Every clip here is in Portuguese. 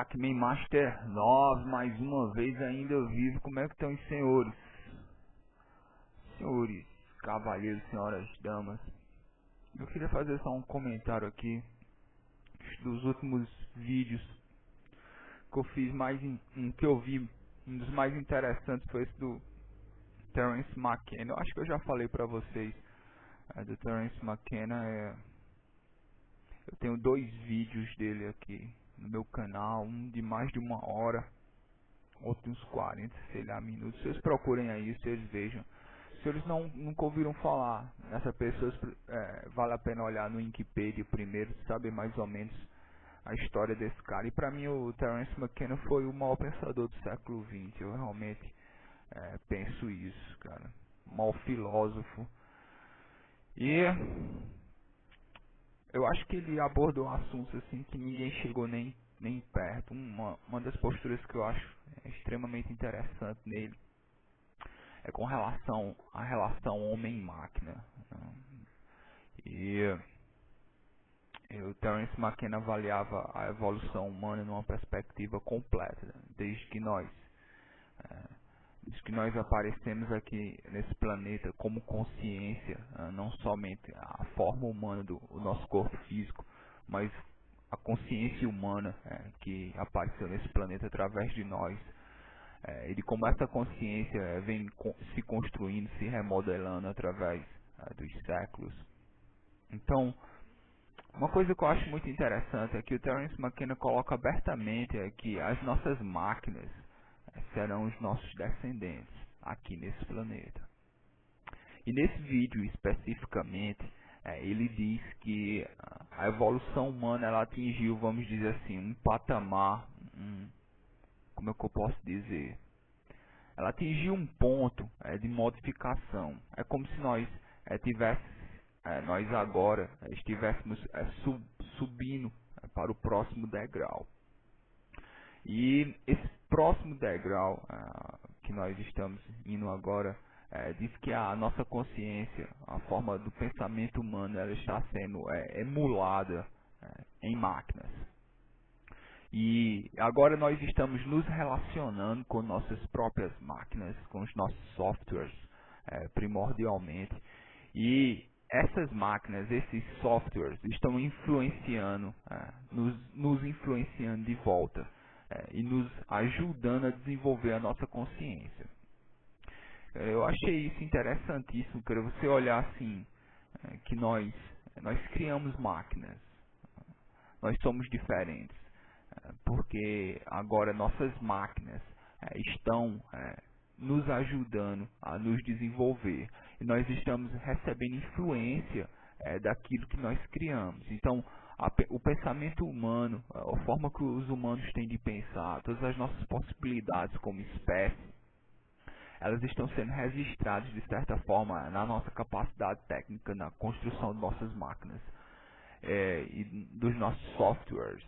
Pac-Man Master 9, mais uma vez ainda vivo. Como é que estão os senhores? Senhores, cavalheiros, senhoras, damas. Eu queria fazer só um comentário aqui dos últimos vídeos que eu fiz, que eu vi, um dos mais interessantes foi esse do Terence McKenna. Eu acho que eu já falei pra vocês do Terence McKenna. Eu tenho 2 vídeos dele aqui no meu canal, um de mais de 1 hora, outro uns 40, sei lá, minutos. Vocês procurem aí, vocês vejam. Se eles nunca ouviram falar nessa pessoa, vale a pena olhar no Wikipedia primeiro, saber mais ou menos a história desse cara. E pra mim o Terence McKenna foi o maior pensador do século XX. Eu realmente penso isso, cara. O maior filósofo. E eu acho que ele abordou assuntos assim que ninguém chegou nem perto. Uma das posturas que eu acho extremamente interessante nele é com relação à relação homem-máquina. E o Terence McKenna avaliava a evolução humana numa perspectiva completa, desde que nós aparecemos aqui nesse planeta como consciência, não somente a forma humana do nosso corpo físico, mas a consciência humana que apareceu nesse planeta através de nós, e de como essa consciência vem se construindo, se remodelando através dos séculos. Então, uma coisa que eu acho muito interessante é que o Terence McKenna coloca abertamente que as nossas máquinas serão os nossos descendentes aqui nesse planeta. E nesse vídeo especificamente, ele diz que a evolução humana ela atingiu, vamos dizer assim, um patamar, como é que eu posso dizer? Ela atingiu um ponto de modificação. É como se nós nós agora estivéssemos subindo para o próximo degrau. E esse próximo degrau que nós estamos indo agora, diz que a nossa consciência, a forma do pensamento humano, ela está sendo emulada em máquinas. E agora nós estamos nos relacionando com nossas próprias máquinas, com os nossos softwares, primordialmente. E essas máquinas, esses softwares, estão influenciando, nos influenciando de volta e nos ajudando a desenvolver a nossa consciência. Eu achei isso interessantíssimo, cara. Você olhar assim, que nós criamos máquinas, nós somos diferentes, porque agora nossas máquinas estão nos ajudando a nos desenvolver e nós estamos recebendo influência daquilo que nós criamos. Então, o pensamento humano, a forma que os humanos têm de pensar, todas as nossas possibilidades como espécie, elas estão sendo registradas de certa forma na nossa capacidade técnica, na construção de nossas máquinas e dos nossos softwares.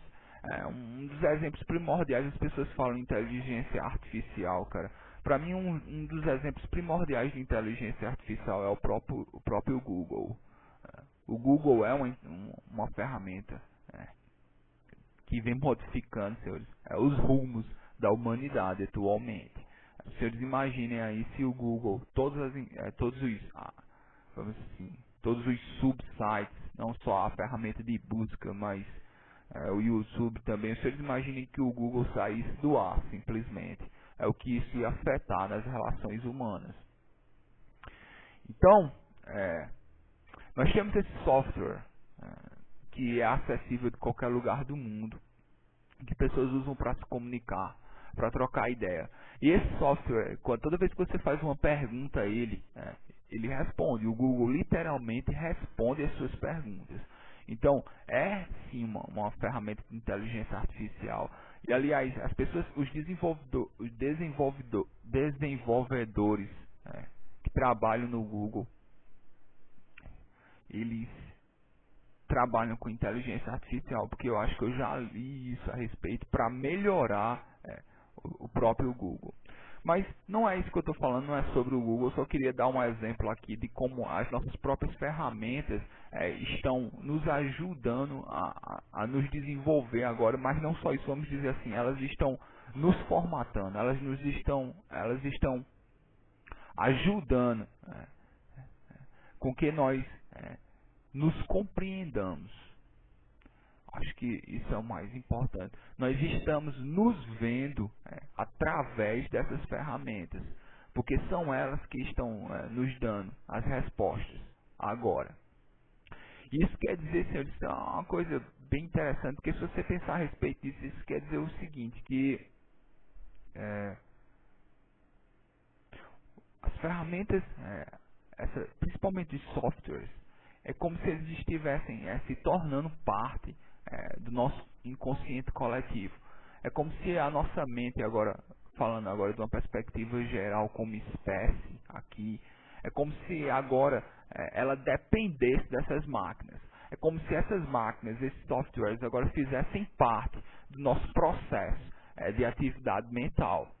Um dos exemplos primordiais, as pessoas falam em inteligência artificial, cara. Para mim, um dos exemplos primordiais de inteligência artificial é o próprio Google. O Google é uma ferramenta que vem modificando os rumos da humanidade atualmente. Se eles imaginem aí se o Google, todos os subsites, não só a ferramenta de busca, mas o YouTube também, se eles imaginem que o Google saísse do ar, simplesmente, é o que isso ia afetar nas relações humanas. Então, nós temos esse software que é acessível de qualquer lugar do mundo, que pessoas usam para se comunicar, para trocar ideia. E esse software, toda vez que você faz uma pergunta a ele, ele responde. O Google literalmente responde as suas perguntas. Então, é sim uma ferramenta de inteligência artificial. E aliás, as pessoas, os desenvolvedores que trabalham no Google, eles trabalham com inteligência artificial, porque eu acho que eu já li isso a respeito para melhorar o próprio Google. Mas não é isso que eu estou falando, não é sobre o Google. Eu só queria dar um exemplo aqui de como as nossas próprias ferramentas estão nos ajudando a nos desenvolver agora. Mas não só isso, vamos dizer assim, elas estão nos formatando, elas estão ajudando com que nós nos compreendamos. Acho que isso é o mais importante. Nós estamos nos vendo através dessas ferramentas, porque são elas que estão nos dando as respostas agora. Isso quer dizer, senhores, isso é uma coisa bem interessante, porque se você pensar a respeito disso, isso quer dizer o seguinte, que as ferramentas, principalmente de softwares, é como se eles estivessem se tornando parte do nosso inconsciente coletivo. É como se a nossa mente, agora falando agora de uma perspectiva geral como espécie aqui, é como se agora ela dependesse dessas máquinas. É como se essas máquinas, esses softwares agora fizessem parte do nosso processo de atividade mental.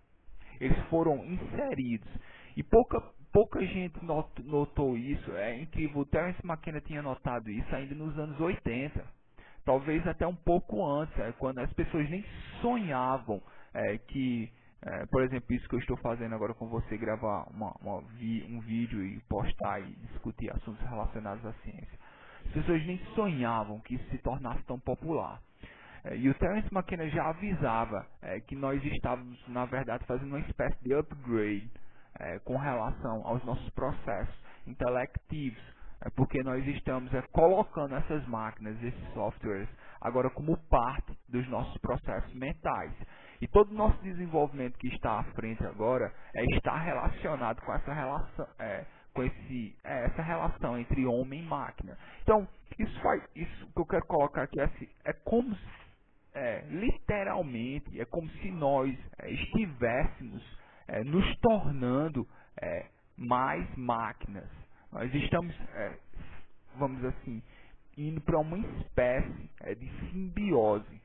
Eles foram inseridos. E pouca gente notou isso. É incrível. O Terence McKenna tinha notado isso ainda nos anos 80. Talvez até um pouco antes, quando as pessoas nem sonhavam que, por exemplo, isso que eu estou fazendo agora com você, gravar um vídeo e postar e discutir assuntos relacionados à ciência. As pessoas nem sonhavam que isso se tornasse tão popular. E o Terence McKenna já avisava que nós estávamos, na verdade, fazendo uma espécie de upgrade com relação aos nossos processos intelectivos, porque nós estamos colocando essas máquinas, esses softwares, agora como parte dos nossos processos mentais. E todo o nosso desenvolvimento que está à frente agora está relacionado com essa relação, essa relação entre homem e máquina. Então, isso que eu quero colocar aqui é como se literalmente, é como se nós estivéssemos nos tornando mais máquinas. Nós estamos, vamos dizer assim, indo para uma espécie de simbiose.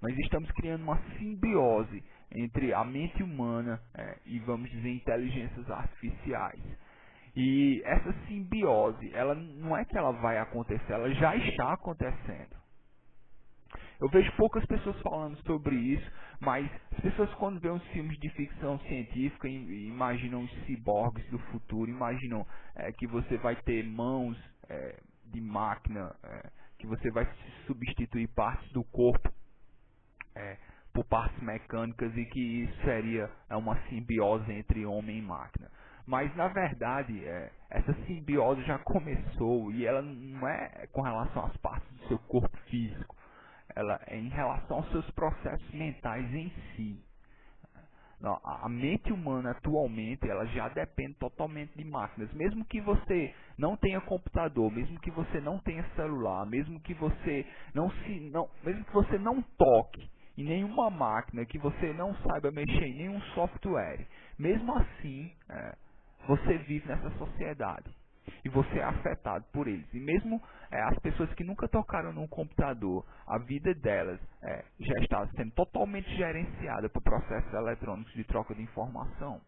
Nós estamos criando uma simbiose entre a mente humana e, vamos dizer, inteligências artificiais. E essa simbiose, ela não é que ela vai acontecer, ela já está acontecendo. Eu vejo poucas pessoas falando sobre isso, mas as pessoas quando vêem os filmes de ficção científica imaginam os ciborgues do futuro, imaginam que você vai ter mãos de máquina, que você vai substituir partes do corpo por partes mecânicas e que isso seria uma simbiose entre homem e máquina. Mas na verdade essa simbiose já começou e ela não é com relação às partes do seu corpo físico. Ela é em relação aos seus processos mentais em si. Não, a mente humana atualmente ela já depende totalmente de máquinas. Mesmo que você não tenha computador, mesmo que você não tenha celular, mesmo que você mesmo que você não toque em nenhuma máquina, que você não saiba mexer em nenhum software, mesmo assim você vive nessa sociedade. E você é afetado por eles. E mesmo as pessoas que nunca tocaram num computador, a vida delas já está sendo totalmente gerenciada por processos eletrônicos de troca de informação.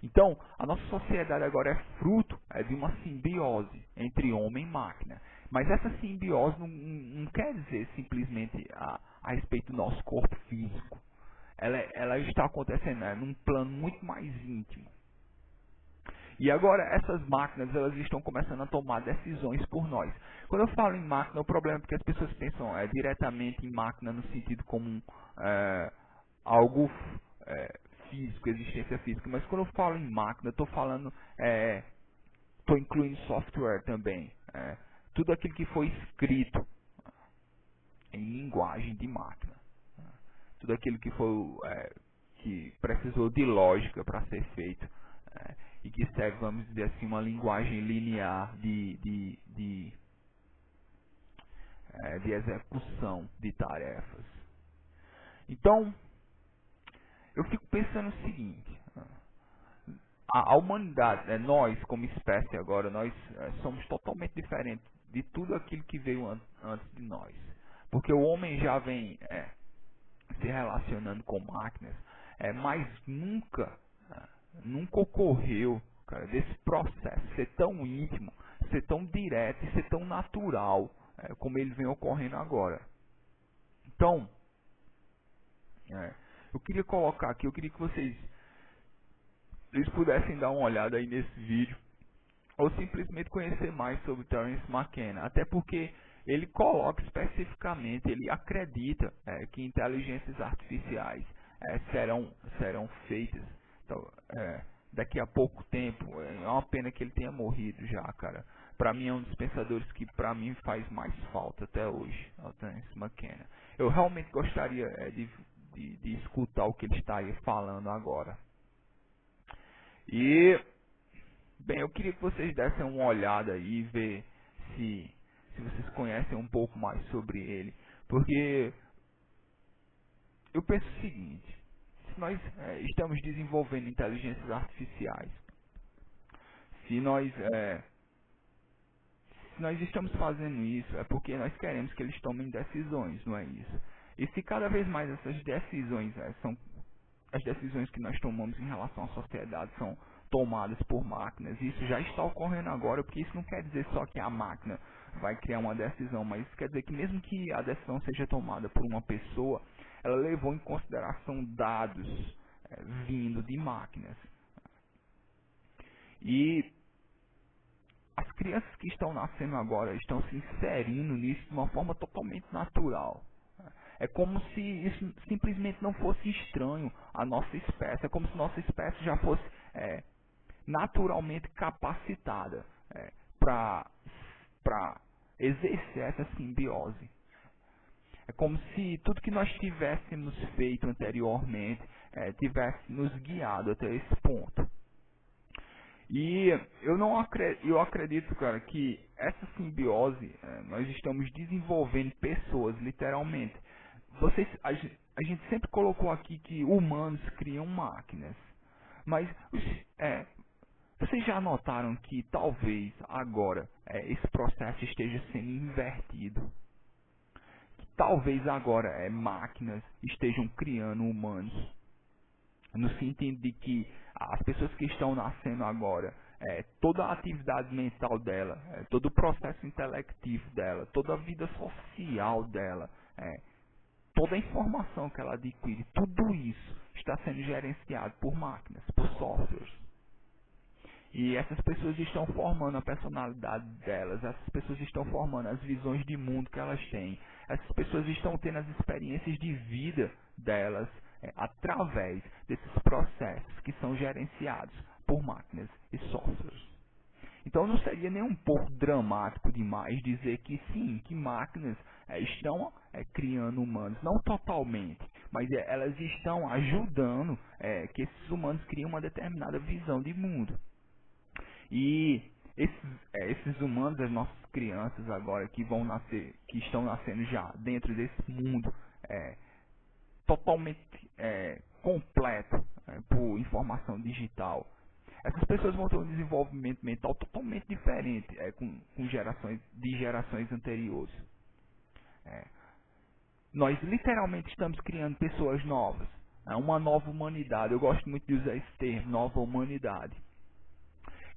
Então, a nossa sociedade agora é fruto de uma simbiose entre homem e máquina. Mas essa simbiose não quer dizer simplesmente a respeito do nosso corpo físico. Ela está acontecendo num plano muito mais íntimo. E agora essas máquinas elas estão começando a tomar decisões por nós. Quando eu falo em máquina, o problema é porque as pessoas pensam diretamente em máquina no sentido como algo físico, existência física. Mas quando eu falo em máquina, eu estou falando, estou incluindo software também. Tudo aquilo que foi escrito em linguagem de máquina. Tudo aquilo que foi que precisou de lógica para ser feito. E que serve, vamos dizer assim, uma linguagem linear de execução de tarefas. Então, eu fico pensando o seguinte, a humanidade, nós como espécie agora, nós somos totalmente diferentes de tudo aquilo que veio antes de nós. Porque o homem já vem se relacionando com máquinas mas nunca ocorreu, cara, desse processo ser tão íntimo, ser tão direto e ser tão natural, como ele vem ocorrendo agora. Então, eu queria colocar aqui, eu queria que vocês pudessem dar uma olhada aí nesse vídeo, ou simplesmente conhecer mais sobre Terence McKenna, até porque ele coloca especificamente, ele acredita que inteligências artificiais serão feitas então, daqui a pouco tempo. É uma pena que ele tenha morrido já, cara. Para mim é um dos pensadores que para mim faz mais falta até hoje, o Terence McKenna. Eu realmente gostaria de escutar o que ele está aí falando agora. E bem, eu queria que vocês dessem uma olhada aí e ver se vocês conhecem um pouco mais sobre ele. Porque eu penso o seguinte, se nós estamos desenvolvendo inteligências artificiais, se nós estamos fazendo isso, é porque nós queremos que eles tomem decisões, não é isso? E se cada vez mais essas decisões são as decisões que nós tomamos em relação à sociedade são tomadas por máquinas. Isso já está ocorrendo agora, porque isso não quer dizer só que a máquina vai criar uma decisão, mas isso quer dizer que mesmo que a decisão seja tomada por uma pessoa, ela levou em consideração dados vindo de máquinas. E as crianças que estão nascendo agora estão se inserindo nisso de uma forma totalmente natural. É como se isso simplesmente não fosse estranho à nossa espécie. É como se nossa espécie já fosse naturalmente capacitada para exercer essa simbiose. É como se tudo que nós tivéssemos feito anteriormente tivesse nos guiado até esse ponto. E eu acredito, cara, que essa simbiose, nós estamos desenvolvendo pessoas, literalmente. A gente sempre colocou aqui que humanos criam máquinas. Mas vocês já notaram que talvez agora esse processo esteja sendo invertido? Que talvez agora máquinas estejam criando humanos? No sentido de que as pessoas que estão nascendo agora, toda a atividade mental dela, todo o processo intelectivo dela, toda a vida social dela, toda a informação que ela adquire, tudo isso está sendo gerenciado por máquinas, por softwares. E essas pessoas estão formando a personalidade delas, essas pessoas estão formando as visões de mundo que elas têm, essas pessoas estão tendo as experiências de vida delas através desses processos que são gerenciados por máquinas e softwares. Então não seria nem um pouco dramático demais dizer que sim, que máquinas estão criando humanos, não totalmente, mas elas estão ajudando que esses humanos criem uma determinada visão de mundo. E esses humanos, as nossas crianças agora que vão nascer, que estão nascendo já dentro desse mundo totalmente completo por informação digital, essas pessoas vão ter um desenvolvimento mental totalmente diferente com gerações anteriores. Nós literalmente estamos criando pessoas novas, uma nova humanidade. Eu gosto muito de usar esse termo, nova humanidade.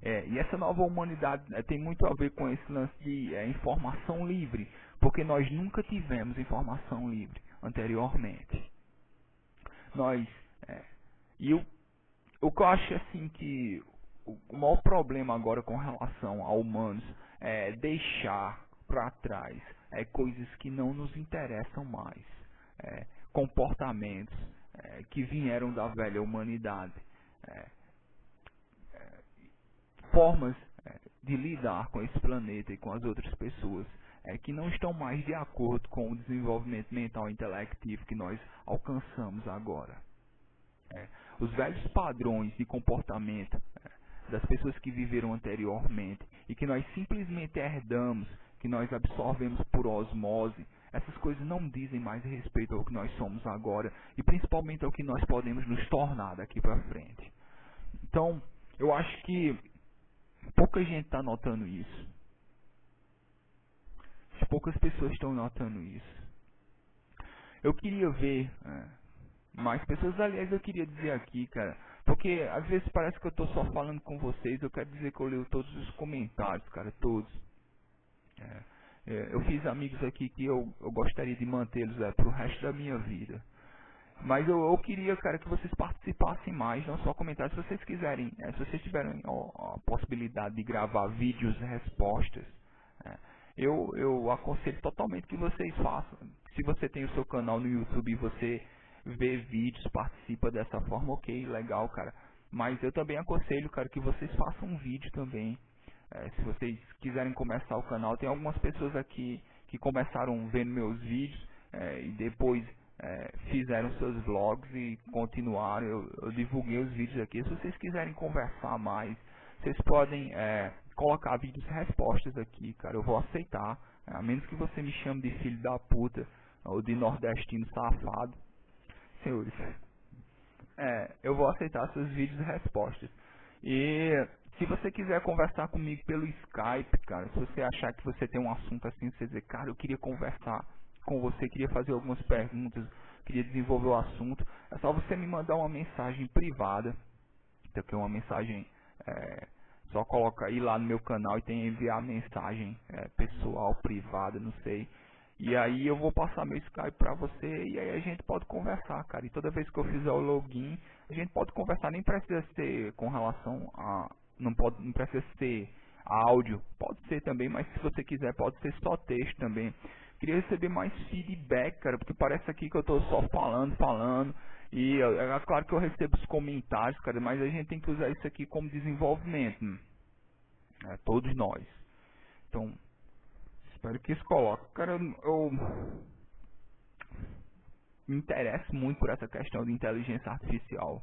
E essa nova humanidade tem muito a ver com esse lance de informação livre, porque nós nunca tivemos informação livre anteriormente. O que eu acho assim que o maior problema agora com relação a humanos é deixar para trás coisas que não nos interessam mais, comportamentos que vieram da velha humanidade, formas de lidar com esse planeta e com as outras pessoas que não estão mais de acordo com o desenvolvimento mental e intelectivo que nós alcançamos agora. Os velhos padrões de comportamento das pessoas que viveram anteriormente e que nós simplesmente herdamos, que nós absorvemos por osmose, essas coisas não dizem mais respeito ao que nós somos agora e principalmente ao que nós podemos nos tornar daqui para frente. Então, eu acho que pouca gente está notando isso. Poucas pessoas estão notando isso. Eu queria ver mais pessoas. Aliás, eu queria dizer aqui, cara, porque às vezes parece que eu tô só falando com vocês, eu quero dizer que eu leio todos os comentários, cara, todos. É, eu fiz amigos aqui que eu gostaria de mantê-los pro resto da minha vida. Mas eu queria, cara, que vocês participassem mais, não só comentários. Se vocês quiserem, se vocês tiverem a possibilidade de gravar vídeos e respostas, é, eu aconselho totalmente que vocês façam. Se você tem o seu canal no YouTube e você vê vídeos, participa dessa forma, ok, legal, cara. Mas eu também aconselho, cara, que vocês façam um vídeo também. Se vocês quiserem começar o canal, tem algumas pessoas aqui que começaram vendo meus vídeos e depois fizeram seus vlogs e continuaram. Eu divulguei os vídeos aqui. Se vocês quiserem conversar mais, vocês podem colocar vídeos e respostas aqui, cara. Eu vou aceitar, a menos que você me chame de filho da puta ou de nordestino safado, senhores. Eu vou aceitar seus vídeos e respostas. E se você quiser conversar comigo pelo Skype, cara, se você achar que você tem um assunto assim, você dizer, cara, eu queria conversar com você, queria fazer algumas perguntas, queria desenvolver o assunto, é só você me mandar uma mensagem privada. Então, que é uma mensagem, só coloca aí lá no meu canal e tem enviar mensagem pessoal, privada, não sei. E aí eu vou passar meu Skype pra você e aí a gente pode conversar, cara. E toda vez que eu fizer o login, a gente pode conversar. Nem precisa ser com relação a... Não precisa ser áudio. Pode ser também, mas se você quiser pode ser só texto também. Queria receber mais feedback, cara, porque parece aqui que eu tô só falando. E é claro que eu recebo os comentários, cara, mas a gente tem que usar isso aqui como desenvolvimento. Todos nós. Então, espero que isso coloque. Cara, eu me interesso muito por essa questão de inteligência artificial.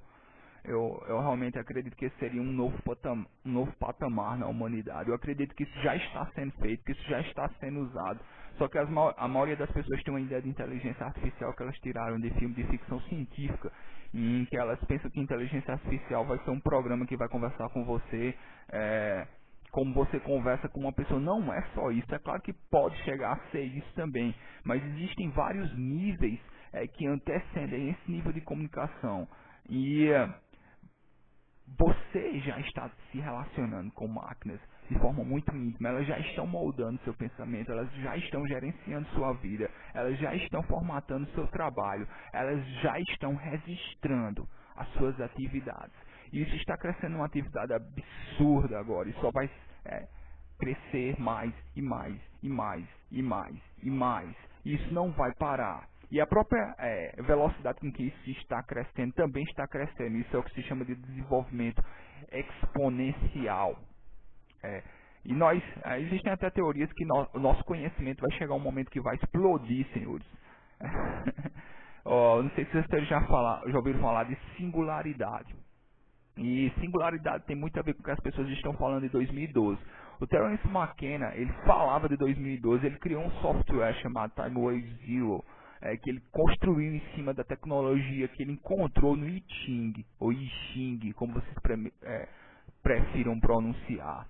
Eu realmente acredito que esse seria um novo patamar na humanidade. Eu acredito que isso já está sendo feito, que isso já está sendo usado. Só que a maioria das pessoas tem uma ideia de inteligência artificial que elas tiraram de filme de ficção científica, em que elas pensam que inteligência artificial vai ser um programa que vai conversar com você, como você conversa com uma pessoa. Não é só isso. É claro que pode chegar a ser isso também, mas existem vários níveis que antecedem esse nível de comunicação. E você já está se relacionando com máquinas de forma muito íntima, elas já estão moldando seu pensamento, elas já estão gerenciando sua vida, elas já estão formatando seu trabalho, elas já estão registrando as suas atividades. E isso está crescendo uma atividade absurda agora, e só vai crescer mais e mais e mais e mais e mais. E isso não vai parar. E a própria velocidade com que isso está crescendo também está crescendo. Isso é o que se chama de desenvolvimento exponencial. E existem até teorias que o nosso conhecimento vai chegar um momento que vai explodir, senhores. Não sei se vocês já ouviram falar de singularidade. E singularidade tem muito a ver com o que as pessoas estão falando em 2012. O Terence McKenna, ele falava de 2012, ele criou um software chamado Time Wave Zero, que ele construiu em cima da tecnologia que ele encontrou no I Ching, ou I Ching, como vocês prefiram pronunciar.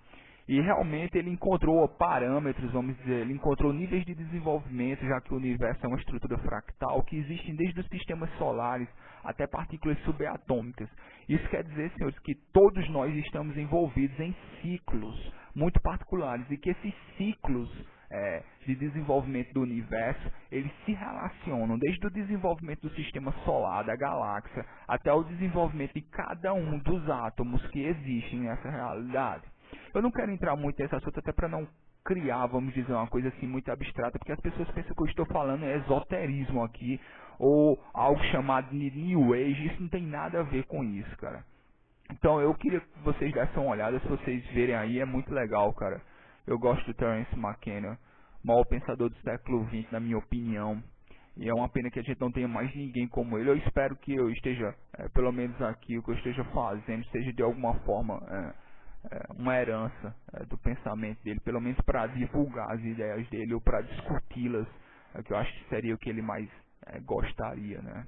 E realmente ele encontrou parâmetros, vamos dizer, ele encontrou níveis de desenvolvimento, já que o universo é uma estrutura fractal, que existem desde os sistemas solares até partículas subatômicas. Isso quer dizer, senhores, que todos nós estamos envolvidos em ciclos muito particulares, e que esses ciclos de desenvolvimento do universo, eles se relacionam desde o desenvolvimento do sistema solar, da galáxia, até o desenvolvimento de cada um dos átomos que existem nessa realidade. Eu não quero entrar muito nesse assunto, até para não criar, vamos dizer, uma coisa assim muito abstrata, porque as pessoas pensam que eu estou falando esoterismo aqui, ou algo chamado de New Age. Isso não tem nada a ver com isso, cara. Então eu queria que vocês dessem uma olhada, se vocês verem aí, é muito legal, cara. Eu gosto do Terence McKenna, maior pensador do século XX, na minha opinião. E é uma pena que a gente não tenha mais ninguém como ele. Eu espero que eu esteja, pelo menos aqui, o que eu esteja fazendo, seja de alguma forma uma herança do pensamento dele, pelo menos para divulgar as ideias dele ou para discuti-las, que eu acho que seria o que ele mais gostaria, né?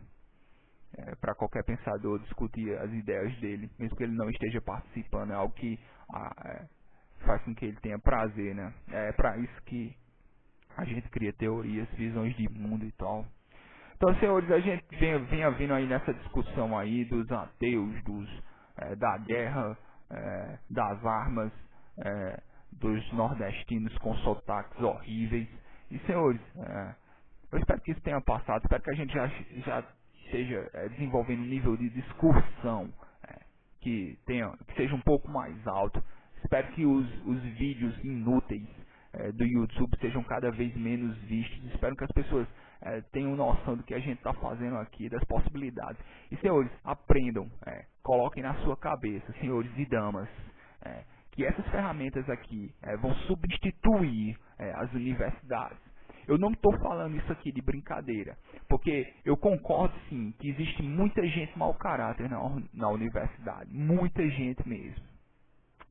Para qualquer pensador discutir as ideias dele, mesmo que ele não esteja participando, é algo que faz com que ele tenha prazer, né? É para isso que a gente cria teorias, visões de mundo e tal. Então, senhores, a gente vem vindo aí nessa discussão aí dos ateus, da guerra, das armas, dos nordestinos com sotaques horríveis. E, senhores, eu espero que isso tenha passado, espero que a gente já esteja desenvolvendo um nível de discussão que seja um pouco mais alto. Espero que os vídeos inúteis do YouTube sejam cada vez menos vistos. Espero que as pessoas tenham noção do que a gente está fazendo aqui, das possibilidades. E, senhores, aprendam, coloquem na sua cabeça, senhores e damas, que essas ferramentas aqui vão substituir as universidades. Eu não estou falando isso aqui de brincadeira, porque eu concordo sim que existe muita gente mau caráter na universidade, muita gente mesmo,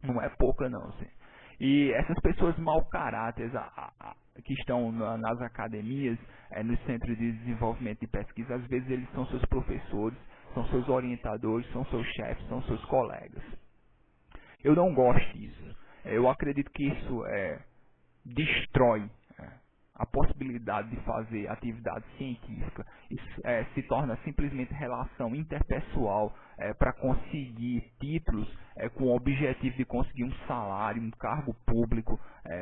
não é pouca não, sim. E essas pessoas mau caráter que estão nas academias, nos centros de desenvolvimento de pesquisa, às vezes eles são seus professores, são seus orientadores, são seus chefes, são seus colegas. Eu não gosto disso. Eu acredito que isso destrói a possibilidade de fazer atividade científica. Isso se torna simplesmente relação interpessoal para conseguir títulos com o objetivo de conseguir um salário, um cargo público,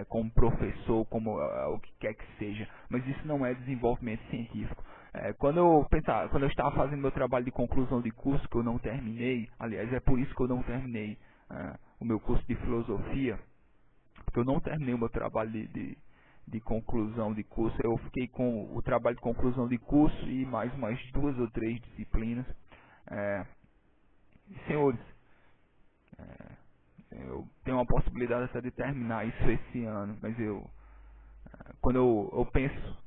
como professor, como o que quer que seja. Mas isso não é desenvolvimento científico. Quando eu estava fazendo meu trabalho de conclusão de curso, que eu não terminei, aliás, é por isso que eu não terminei o meu curso de filosofia, porque eu não terminei o meu trabalho de conclusão de curso. Eu fiquei com o trabalho de conclusão de curso e mais umas 2 ou 3 disciplinas. Senhores, eu tenho uma possibilidade até de terminar isso esse ano, mas quando eu penso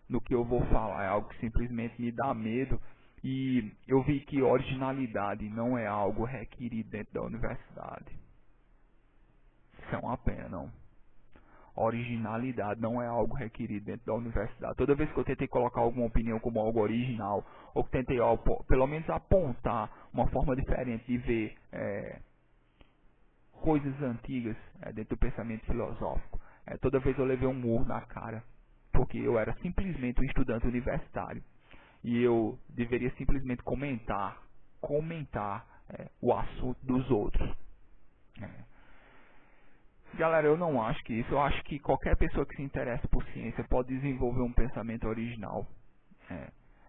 no que eu vou falar, é algo que simplesmente me dá medo. E eu vi que originalidade não é algo requerido dentro da universidade. Isso é uma pena, não. Originalidade não é algo requerido dentro da universidade. Toda vez que eu tentei colocar alguma opinião como algo original, ou que tentei pelo menos apontar uma forma diferente de ver coisas antigas dentro do pensamento filosófico, toda vez eu levei um murro na cara, porque eu era simplesmente um estudante universitário. E eu deveria simplesmente comentar o assunto dos outros. Galera, eu não acho que isso. Eu acho que qualquer pessoa que se interessa por ciência pode desenvolver um pensamento original.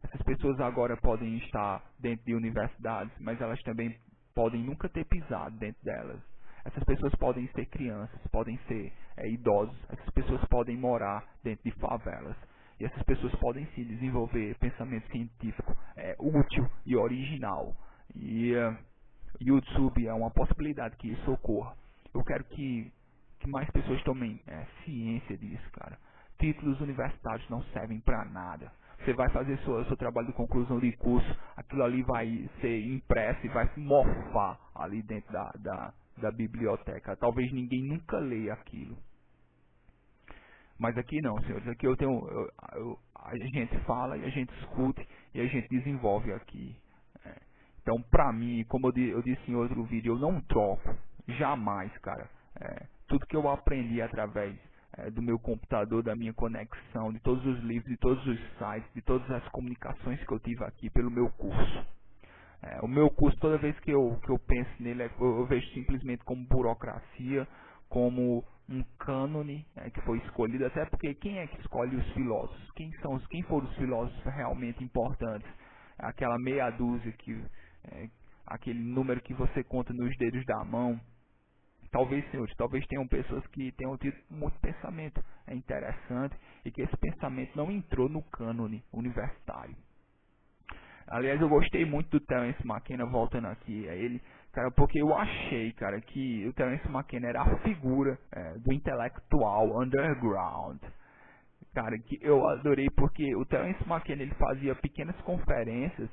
Essas pessoas agora podem estar dentro de universidades, mas elas também podem nunca ter pisado dentro delas. Essas pessoas podem ser crianças, podem ser idosos, essas pessoas podem morar dentro de favelas. E essas pessoas podem sim desenvolver pensamento científico útil e original. E YouTube é uma possibilidade que isso ocorra. Eu quero que mais pessoas tomem ciência disso, cara. Títulos universitários não servem pra nada. Você vai fazer seu trabalho de conclusão de curso, aquilo ali vai ser impresso e vai se morfar ali dentro da biblioteca. Talvez ninguém nunca leia aquilo. Mas aqui não, senhores. Aqui a gente fala e a gente escuta e a gente desenvolve aqui. Então, pra mim, como eu disse em outro vídeo, eu não troco. Jamais, cara. Tudo que eu aprendi através do meu computador, da minha conexão, de todos os livros, de todos os sites, de todas as comunicações que eu tive aqui pelo meu curso. O meu curso, toda vez que eu penso nele, eu vejo simplesmente como burocracia, como um cânone que foi escolhido, até porque quem é que escolhe os filósofos? Quem foram os filósofos realmente importantes? Aquela meia dúzia, aquele número que você conta nos dedos da mão. Talvez, senhores, tenham pessoas que tenham tido muito pensamento interessante e que esse pensamento não entrou no cânone universitário. Aliás, eu gostei muito do Terence McKenna, voltando aqui a ele, cara, porque eu achei, cara, que o Terence McKenna era a figura do intelectual underground. Cara, que eu adorei porque o Terence McKenna ele fazia pequenas conferências,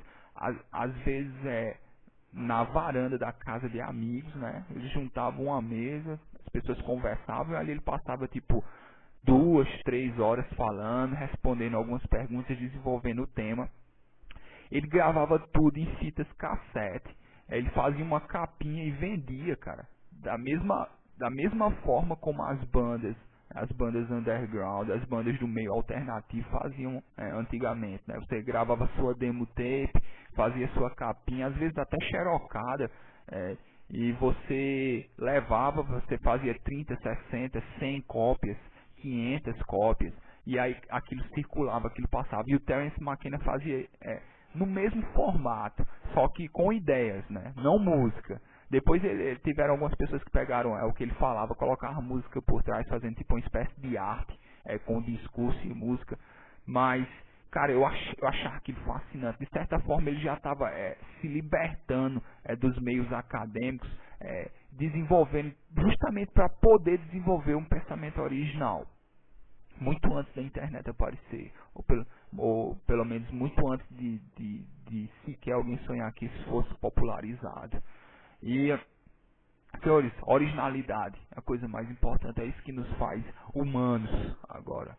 às vezes na varanda da casa de amigos, né? Eles juntavam uma mesa, as pessoas conversavam e ali ele passava tipo 2, 3 horas falando, respondendo algumas perguntas, desenvolvendo o tema. Ele gravava tudo em fitas cassete, ele fazia uma capinha e vendia, cara, da mesma forma como as bandas as bandas underground, as bandas do meio alternativo faziam antigamente, né? Você gravava sua demo tape, fazia sua capinha, às vezes até xerocada, e você levava, você fazia 30, 60, 100 cópias, 500 cópias, e aí aquilo circulava, aquilo passava, e o Terence McKenna fazia no mesmo formato, só que com ideias, né? Não música. Depois tiveram algumas pessoas que pegaram o que ele falava, colocaram música por trás, fazendo tipo uma espécie de arte, com discurso e música. Mas, cara, eu achava aquilo fascinante. De certa forma, ele já estava se libertando dos meios acadêmicos, desenvolvendo justamente para poder desenvolver um pensamento original. Muito antes da internet aparecer, ou pelo menos muito antes de sequer alguém sonhar que isso fosse popularizado. E, senhores, originalidade, a coisa mais importante, é isso que nos faz humanos agora.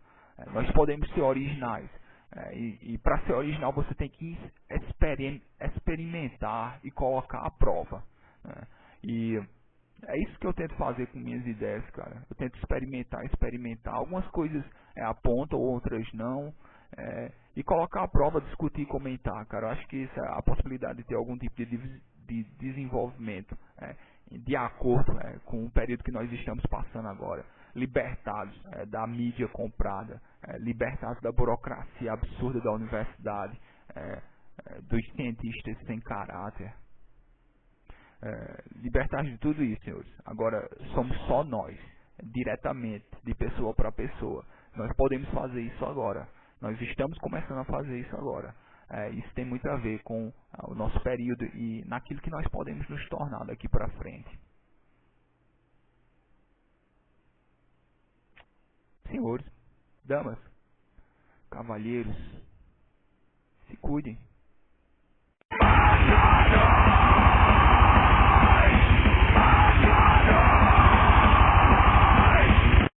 Nós podemos ser originais, e para ser original você tem que experimentar e colocar à prova, né? E é isso que eu tento fazer com minhas ideias, cara. Eu tento experimentar. Algumas coisas apontam, outras não. E colocar à prova, discutir e comentar, cara. Eu acho que isso é a possibilidade de ter algum tipo de desenvolvimento de acordo com o período que nós estamos passando agora. Libertados da mídia comprada, libertados da burocracia absurda da universidade, dos cientistas sem caráter. Libertar de tudo isso, senhores. Agora, somos só nós, diretamente, de pessoa para pessoa. Nós podemos fazer isso agora. Nós estamos começando a fazer isso agora. Isso tem muito a ver com o nosso período e naquilo que nós podemos nos tornar daqui para frente. Senhores, damas, cavalheiros, se cuidem.